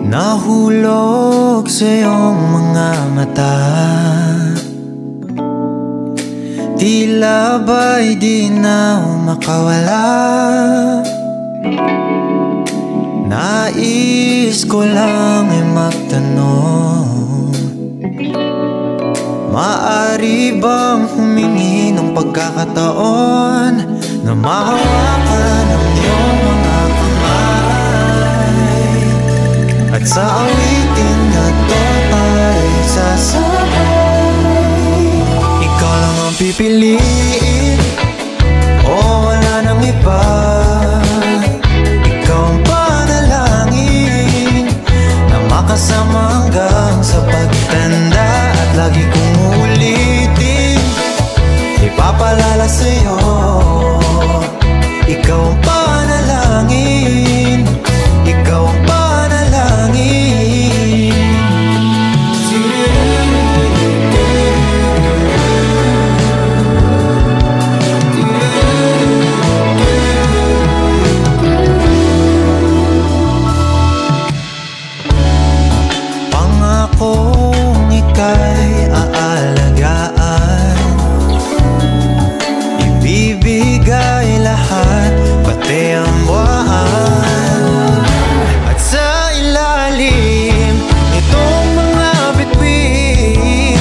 Nahulog sa iyong mga mata, tila ba'y di na makawala. Nais ko lang ay magtanong, maaari bang humingi ng pagkakataon na mahawakan ang iyong mga kamay, at sa awitin na to ay sasabay. Ikaw lang ang pipiliin, o wala nang iba. Ikaw ang panalangin na makasama hanggang sa pagtanda, at lagi kong uulitin, ipapalala sa'yo. Ikaw ang panalangin, ikaw ang panalangin. Pangakong ika'y aalagaan, ibibigay lahat, pati ang buwan. At sa ilalim nitong mga bituin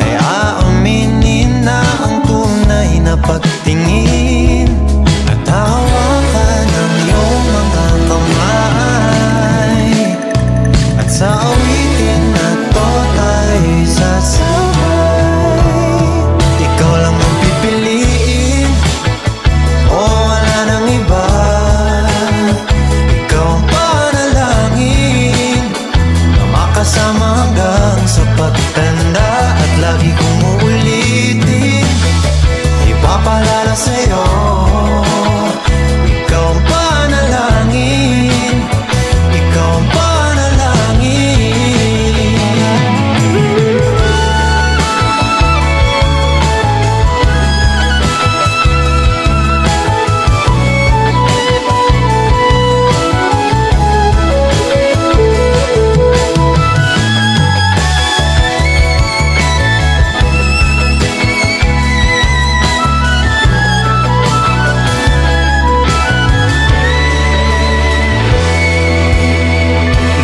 ay aaminin na ang tunay na pagtingin, at hawakan ang iyong mga kamay, at sa awitin na to tayo sasabay. Ikaw lang ang pipiliin, o wala nang iba. Ikaw ang panalangin na makasama hanggang sa pagtanda, at lagi kong uulitin, ipapalala sa'yo. Ikaw ang panalangin, ikaw ang panalangin.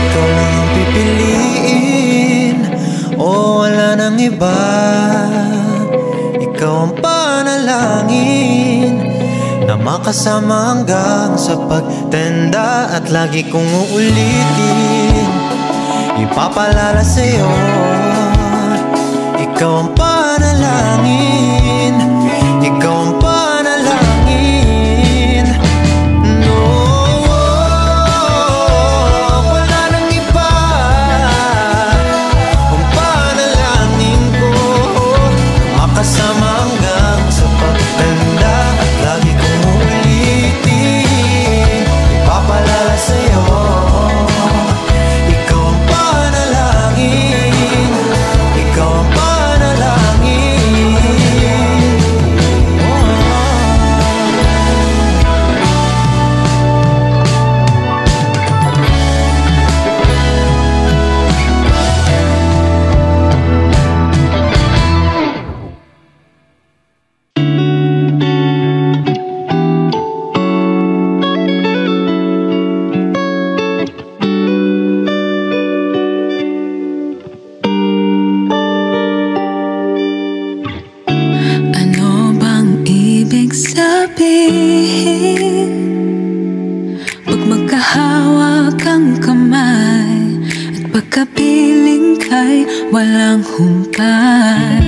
Ikaw lang ang pipiliin, o wala nang iba. Ikaw ang panalangin na makasama hanggang sa pagtanda, at lagi kong uulitin, ipapalala sa'yo. Ikaw ang panalangin, ikaw ang panalangin. No, wala nang iba. Ang panalangin ko, makasama hanggang sa pagtanda, at lagi kong uulitin, ipapalala sa'yo. Ikaw ang panalangin, ikaw ang panalangin. Ano bang ibig sabihin pag magkahawak ang kamay, at pagkapiling kay walang humpay,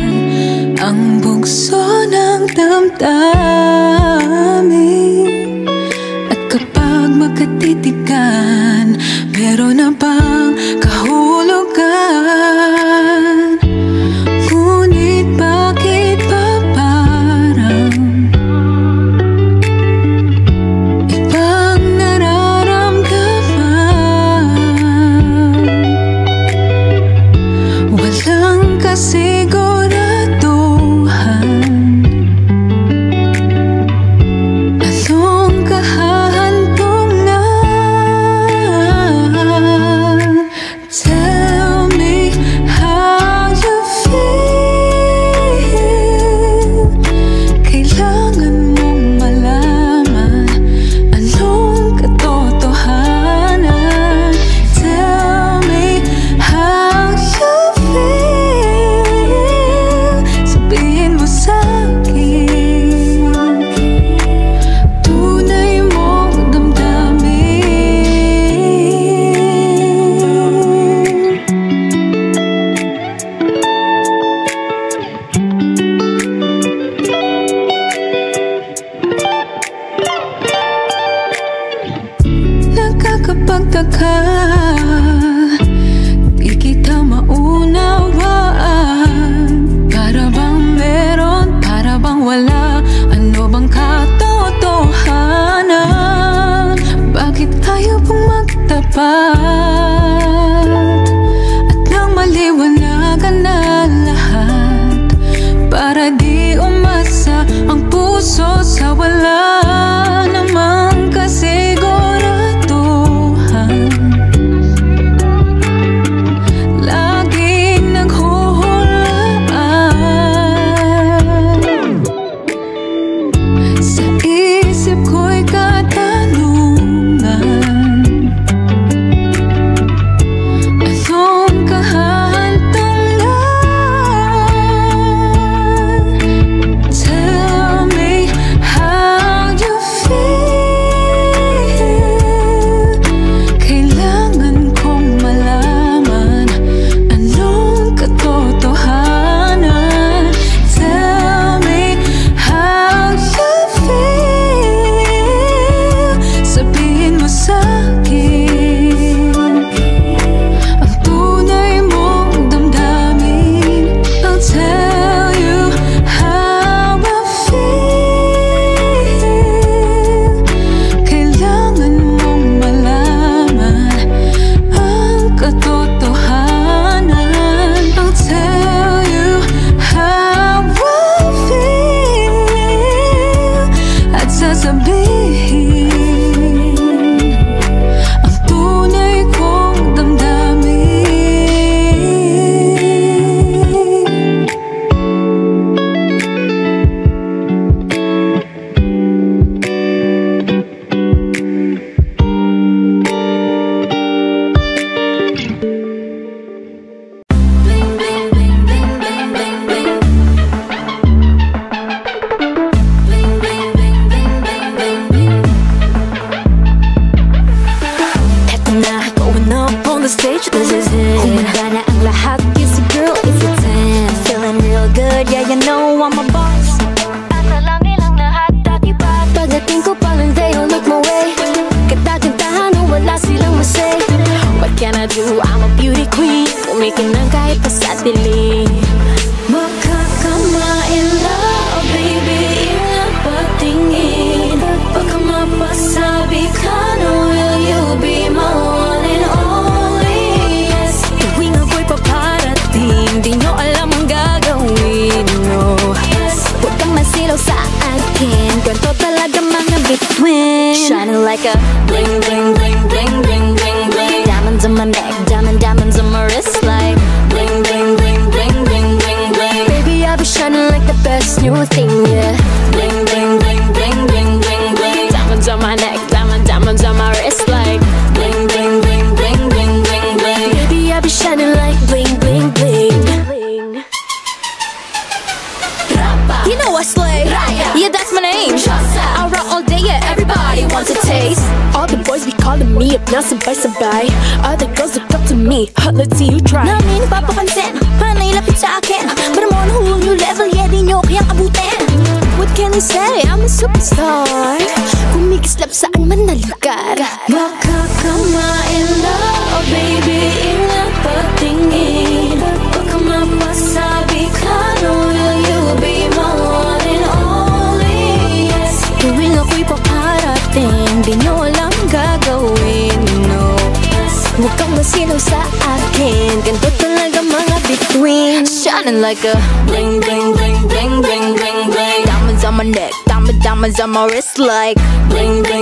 ang bugso ng damdamin? At kapag magkatitigan, meron na bang kahulugan? Ngunit bakit ba parang ibang nararamdaman? Walang kasiguraduhan. Anong kahahantungan? nagtaka, di kita maunawaan. Para bang meron, para bang wala, ano bang katotohanan? Bakit tayo pong magtapat at nang maliwanagan na lahat, para di umasa ang puso sa wala namang kasiguraduhan. Laging naghuhulaan, sa isip ko'y katanungan, anong kahantungan? Tell me how you feel. Kailangan kong malaman anong katotohanan. Tell me how you feel. Sabihin mo sa'kin ang tunay mong damdamin. I'll tell you how I feel. Kailangan mong malaman ang katotohanan. I'll tell you how I feel. At sasabihin ang tunay kong damdamin. Eto na, going up on the stage, this is it. Humanda na ang lahat, kissy girl, it's a 10. Feeling real good, yeah, you know I'm a boss. At alam nilang lahat, dati ba? Pagdating ko palang they don't look my way. Katagantahan o wala silang masay. What can I do? I'm a beauty queen. Pumikin ng kahit pa sa dilim. Makakamain lang, baby, ingat patingin. Baka mapasabi ka na, will you be my one and only? Yes. Tuwing ako'y paparating, di nyo alam ang gagawin, no. Yes. Huwag kang masilaw sa akin, ganito talaga mga between. Shining like a bling, bling, bling, bling, bling, bling, bling. Diamonds on my neck, diamonds on my wrist, like bling, bling, bling, bling, bling, bling, bling. Baby, I'll be shining like the best new thing, yeah. Bling, bling, bling, bling, bling, bling, bling. Diamonds on my neck, diamonds on my wrist, like bling, bling, bling, bling, bling, bling, bling. Baby, I'll be shining like bling, bling, bling. You know I slay, yeah, that's my name. I rock all day, yeah, everybody wants a taste. All the boys be calling me up na sabay-sabay. Other girls look up to me, let's see you try. Namin papapansin, panay lapit sa akin. But I'm on a whole new level, yeah, di nyo kayang abutin. What can I say? I'm a superstar. Kumikislap saan man nalikar. Makakamain lang, oh baby, ingat patingin. Baka mapasabi ka na, will you be my one and only? Yes. Tuwing ako'y paparating, di nyo alam gagawin, no. Huwag kang masilaw sa akin, ganito talaga mga between. Shining like a bling, bling, bling, bling, bling, bling, bling. Diamonds on my neck, diamonds on my wrist, like bling, bling,